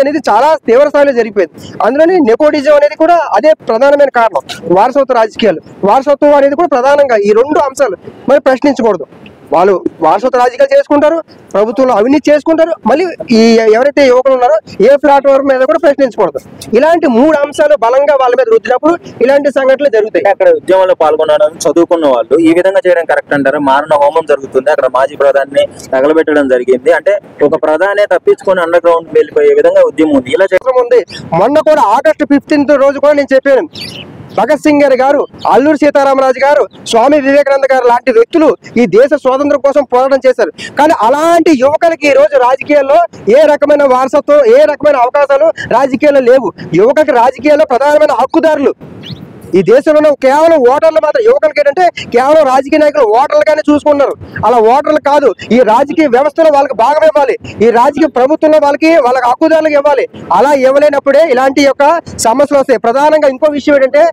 అనేది చాలా తీవ్ర స్థాయిలో జరిగిపోయింది. అందులోని నెపోటిజం అనేది కూడా అదే ప్రధానమైన కారణం. వారసత్వ రాజకీయాలు, వారసత్వం అనేది కూడా ప్రధానంగా ఈ రెండు అంశాలు మరి ప్రశ్నించకూడదు. వాళ్ళు వారసత్వ రాజకీయాలు చేసుకుంటారు, ప్రభుత్వంలో అవినీతి చేసుకుంటారు, మళ్ళీ ఈ ఎవరైతే యువకులు ఉన్నారో ఏ ప్లాట్ఫామ్ మీద కూడా ప్రశ్నించకూడదు. ఇలాంటి మూడు అంశాలు బలంగా వాళ్ళ మీద రుద్దినప్పుడు ఇలాంటి సంఘటనలు జరుగుతాయి. అక్కడ ఉద్యమంలో పాల్గొనడం చదువుకున్న వాళ్ళు ఈ విధంగా చేయడం కరెక్ట్ అంటారు. మారణ హోమం జరుగుతుంది, అక్కడ మాజీ ప్రధాని తగలబెట్టడం జరిగింది. అంటే ఒక ప్రధానే తప్పించుకొని అండర్ గ్రౌండ్ వెళ్ళిపోయే విధంగా ఉద్యమం ఉంది. ఇలా చేయడం ఉంది. మొన్న కూడా August 15 రోజు కూడా నేను చెప్పాను, భగత్ సింగ్ గారు, అల్లూరి సీతారామరాజు గారు, స్వామి వివేకానంద గారు లాంటి వ్యక్తులు ఈ దేశ స్వాతంత్రం కోసం పోరాటం చేశారు. కానీ అలాంటి యువకులకి ఈ రోజు రాజకీయాల్లో ఏ రకమైన వారసత్వం, ఏ రకమైన అవకాశాలు రాజకీయాల్లో లేవు. యువకులకి రాజకీయాల్లో ప్రధానమైన హక్కుదారులు ఈ దేశంలో కేవలం ఓటర్లు మాత్రం. యువకులకి ఏంటంటే కేవలం రాజకీయ నాయకులు ఓటర్లుగానే చూసుకున్నారు. అలా ఓటర్లు కాదు, ఈ రాజకీయ వ్యవస్థలో వాళ్ళకి భాగం ఇవ్వాలి, ఈ రాజకీయ ప్రభుత్వంలో వాళ్ళకి హక్కుదారులకు ఇవ్వాలి. అలా ఇవ్వలేనప్పుడే ఇలాంటి యొక్క సమస్యలు వస్తాయి. ప్రధానంగా ఇంకో విషయం ఏంటంటే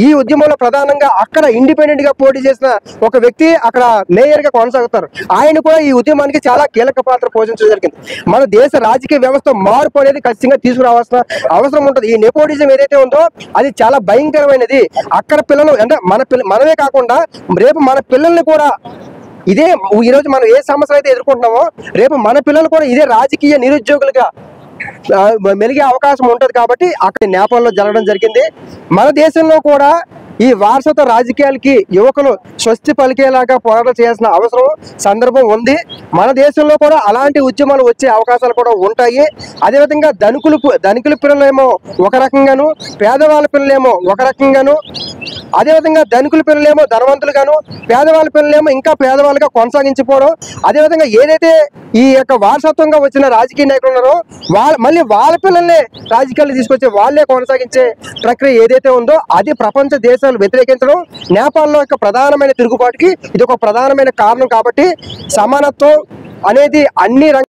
ఈ ఉద్యమంలో ప్రధానంగా అక్కడ ఇండిపెండెంట్ గా పోటీ చేసిన ఒక వ్యక్తి అక్కడ మేయర్ గా కొనసాగుతారు. ఆయన కూడా ఈ ఉద్యమానికి చాలా కీలక పాత్ర పోషించడం జరిగింది. మన దేశ రాజకీయ వ్యవస్థ మార్పు అనేది ఖచ్చితంగా తీసుకురావాల్సిన అవసరం ఉంటుంది. ఈ నెపోటిజం ఏదైతే ఉందో అది చాలా భయంకరమైనది. అక్కడ పిల్లలు అంటే మనమే కాకుండా రేపు మన పిల్లల్ని కూడా ఇదే, ఈ రోజు మనం ఏ సమస్యలు అయితే ఎదుర్కొంటున్నామో రేపు మన పిల్లలు కూడా ఇదే రాజకీయ నిరుద్యోగులుగా మెలిగే అవకాశం ఉంటది. కాబట్టి అక్కడ నేపాల్లో జరగడం జరిగింది. మన దేశంలో కూడా ఈ వారసత్వ రాజకీయాలకి యువకులు స్వస్తి పలికేలాగా పోరాటం చేయాల్సిన అవసరం, సందర్భం ఉంది. మన దేశంలో కూడా అలాంటి ఉద్యమాలు వచ్చే అవకాశాలు కూడా ఉంటాయి. అదేవిధంగా ధనికుల పిల్లలేమో ఒక రకంగాను, పేదవాళ్ళ పిల్లలేమో ఒక రకంగాను, అదేవిధంగా ధనికుల పిల్లలేమో ధనవంతులుగాను, పేదవాళ్ళ పిల్లలేమో ఇంకా పేదవాళ్ళుగా కొనసాగించిపోవడం. అదేవిధంగా ఏదైతే ఈ యొక్క వారసత్వంగా వచ్చిన రాజకీయ నాయకులు ఉన్నారో మళ్ళీ వాళ్ళ పిల్లల్ని రాజకీయాలు తీసుకొచ్చే వాళ్ళే కొనసాగించే ప్రక్రియ ఏదైతే ఉందో అది ప్రపంచ దేశాలు వ్యతిరేకించడం నేపాల్లో యొక్క ప్రధానమైన తిరుగుబాటుకి ఇది ఒక ప్రధానమైన కారణం. కాబట్టి సమానత్వం అనేది అన్ని